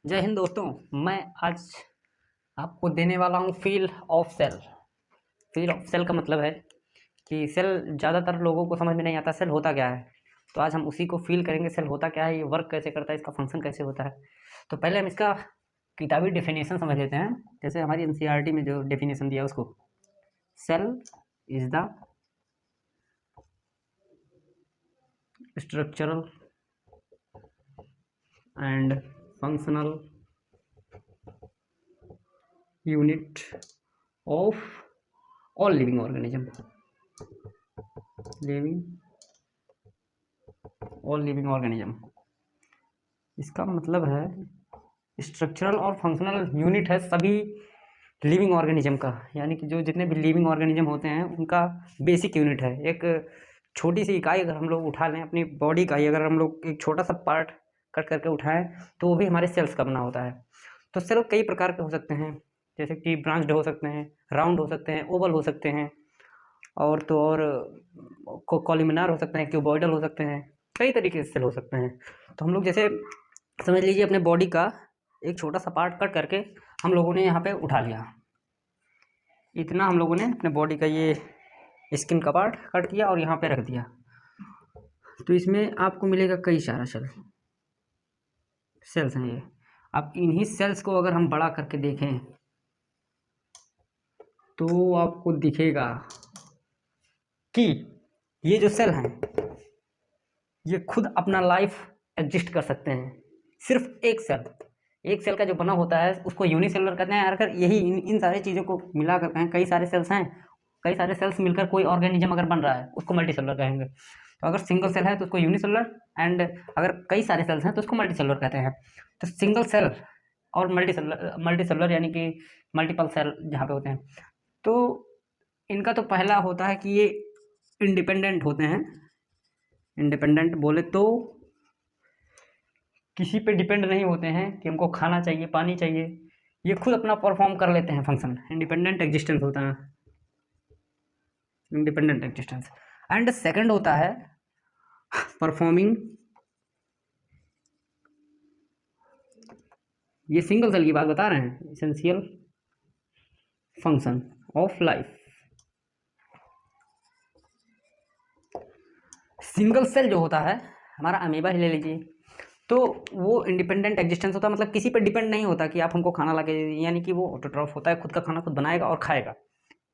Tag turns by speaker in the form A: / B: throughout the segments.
A: जय हिंद दोस्तों। मैं आज आपको देने वाला हूँ feel of cell. Feel of cell का मतलब है कि सेल ज़्यादातर लोगों को समझ में नहीं आता सेल होता क्या है। तो आज हम उसी को फील करेंगे, सेल होता क्या है, ये वर्क कैसे करता है, इसका फंक्शन कैसे होता है। तो पहले हम इसका किताबी डेफिनेशन समझ लेते हैं। जैसे हमारी एनसीईआरटी में जो डेफिनेशन दिया उसको, cell is the structural and functional unit of all living organism. All living organism, इसका मतलब है स्ट्रक्चरल और फंक्शनल यूनिट है सभी लिविंग ऑर्गेनिज्म का। यानी कि जो जितने भी लिविंग ऑर्गेनिज्म होते हैं उनका बेसिक यूनिट है। एक छोटी सी इकाई अगर हम लोग उठा लें अपनी बॉडी का ही, अगर हम लोग एक छोटा सा पार्ट कट करके उठाएं तो वो भी हमारे सेल्स का बना होता है। तो सेल कई प्रकार के हो सकते हैं, जैसे कि ब्रांच्ड हो सकते हैं, राउंड हो सकते हैं, ओवल हो सकते हैं, और तो और कॉलमनार हो सकते हैं, क्यूबॉइडल हो सकते हैं, कई तरीके से सेल हो सकते हैं। तो हम लोग जैसे समझ लीजिए अपने बॉडी का एक छोटा सा पार्ट कट करके हम लोगों ने यहाँ पे उठा लिया। इतना हम लोगों ने अपने बॉडी का ये स्किन का पार्ट कट किया और यहाँ पे रख दिया। तो इसमें आपको मिलेगा कई सारा सेल्स हैं ये। अब इन्हीं सेल्स को अगर हम बड़ा करके देखें तो आपको दिखेगा कि ये जो सेल हैं ये खुद अपना लाइफ एग्जिस्ट कर सकते हैं। सिर्फ एक सेल का जो बना होता है उसको यूनिसेलुलर कहते हैं। अगर यही इन सारी चीज़ों को मिला कर कहें, कई सारे सेल्स हैं, कई सारे सेल्स मिलकर कोई ऑर्गेनिज्म अगर बन रहा है उसको मल्टीसेलुलर कहेंगे। तो अगर सिंगल सेल है तो उसको यूनिसेलुलर, एंड अगर कई सारे सेल्स हैं तो उसको मल्टीसेलुलर कहते हैं। तो सिंगल सेल और मल्टीसेलुलर यानी कि मल्टीपल सेल जहाँ पे होते हैं, तो इनका तो पहला होता है कि ये इंडिपेंडेंट होते हैं। इंडिपेंडेंट बोले तो किसी पे डिपेंड नहीं होते हैं कि हमको खाना चाहिए, पानी चाहिए, ये खुद अपना परफॉर्म कर लेते हैं फंक्शन। इंडिपेंडेंट एग्जिस्टेंस होता है, इंडिपेंडेंट एग्जिस्टेंस। एंड सेकंड होता है परफॉर्मिंग, ये सिंगल सेल की बात बता रहे हैं, essential function of life. Single cell जो होता है, हमारा अमीबा ही ले लीजिए, तो वो इंडिपेंडेंट एग्जिस्टेंस होता है, मतलब किसी पर डिपेंड नहीं होता कि आप हमको खाना ला के, यानी कि वो ऑटोट्रॉफ होता है, खुद का खाना खुद बनाएगा और खाएगा,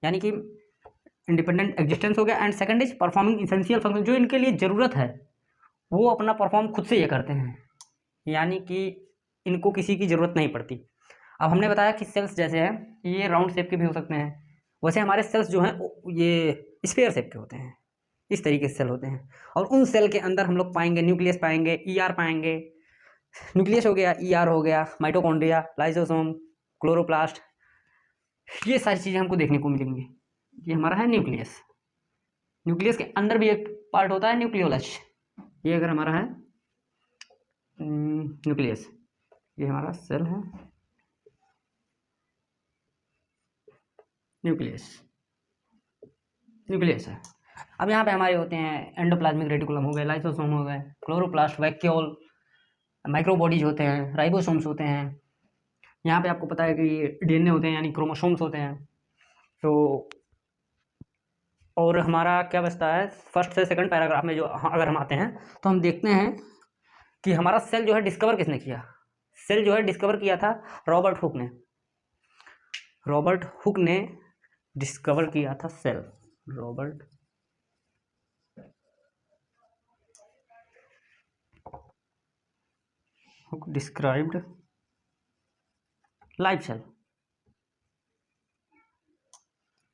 A: यानी कि इंडिपेंडेंट एग्जिस्टेंस हो गया। And second is performing essential function, जो इनके लिए ज़रूरत है वो अपना परफॉर्म खुद से ये करते हैं, यानी कि इनको किसी की ज़रूरत नहीं पड़ती। अब हमने बताया कि सेल्स जैसे हैं ये राउंड शेप के भी हो सकते हैं, वैसे हमारे सेल्स जो हैं ये स्फीयर शेप के होते हैं। इस तरीके से सेल होते हैं। और उन सेल के अंदर हम लोग पाएंगे न्यूक्लियस, पाएंगे ईआर, पाएंगे न्यूक्लियस हो गया, ईआर हो गया, माइटोकॉन्ड्रिया, लाइसोसोम, क्लोरोप्लास्ट, ये सारी चीज़ें हमको देखने को मिलेंगी। ये हमारा है न्यूक्लियस। न्यूक्लियस के अंदर भी एक पार्ट होता है न्यूक्लियोलस। ये अगर हमारा है न्यूक्लियस, ये हमारा सेल है न्यूक्लियस, न्यूक्लियस है। अब यहाँ पे हमारे होते हैं एंडोप्लाज्मिक रेटिकुलम हो गए, लाइसोसोम हो गए, क्लोरोप्लास्ट, वैक्यूल, माइक्रोबॉडीज होते हैं, राइबोसोम्स होते हैं। यहाँ पे आपको पता है कि डीएनए होते हैं यानी क्रोमोसोम्स होते हैं। तो और हमारा क्या बचता है, फर्स्ट से सेकंड पैराग्राफ में जो अगर हम आते हैं तो हम देखते हैं कि हमारा सेल जो है डिस्कवर किसने किया। सेल जो है डिस्कवर किया था रॉबर्ट हुक ने। रॉबर्ट हुक ने डिस्कवर किया था cell. Robert Hooke described live cell,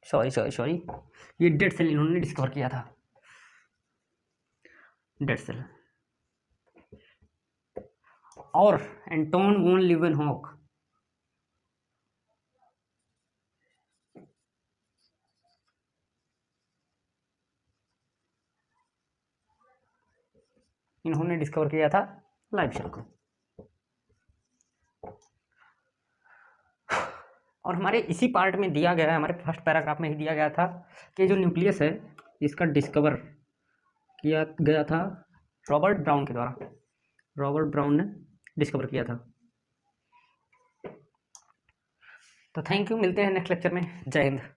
A: sorry ये डेड सेल इन्होंने डिस्कवर किया था, डेड सेल। और एंटोन वॉन लीवेनहॉक, इन्होंने डिस्कवर किया था लाइव सेल को। और हमारे इसी पार्ट में दिया गया है, हमारे फर्स्ट पैराग्राफ में ही दिया गया था कि जो न्यूक्लियस है इसका डिस्कवर किया गया था रॉबर्ट ब्राउन के द्वारा। रॉबर्ट ब्राउन ने डिस्कवर किया था। तो थैंक यू, मिलते हैं नेक्स्ट लेक्चर में। जय हिंद।